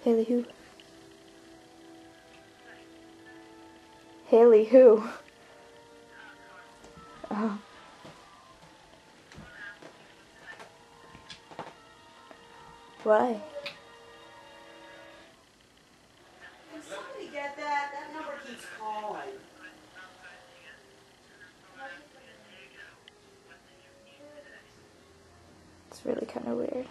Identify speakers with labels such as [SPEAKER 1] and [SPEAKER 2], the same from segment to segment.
[SPEAKER 1] Haley who? Haley who? Oh. Why?
[SPEAKER 2] Can somebody get that? That number keeps calling.
[SPEAKER 1] It's really kind of weird.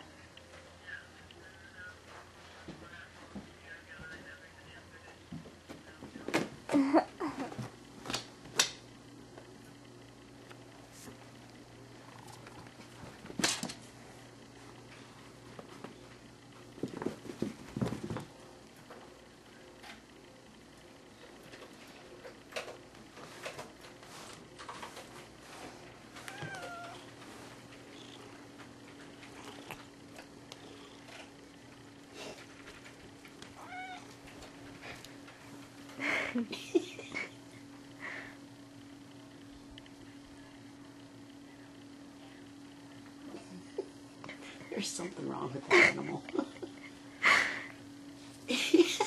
[SPEAKER 2] There's something wrong with that animal. He's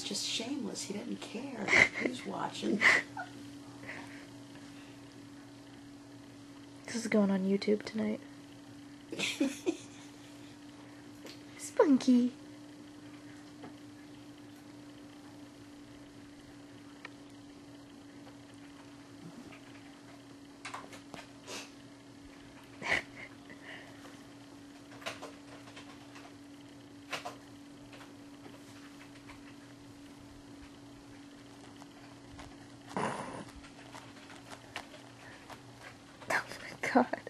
[SPEAKER 2] just shameless. He doesn't care who's watching.
[SPEAKER 1] This is going on YouTube tonight. Spunky. Oh my god.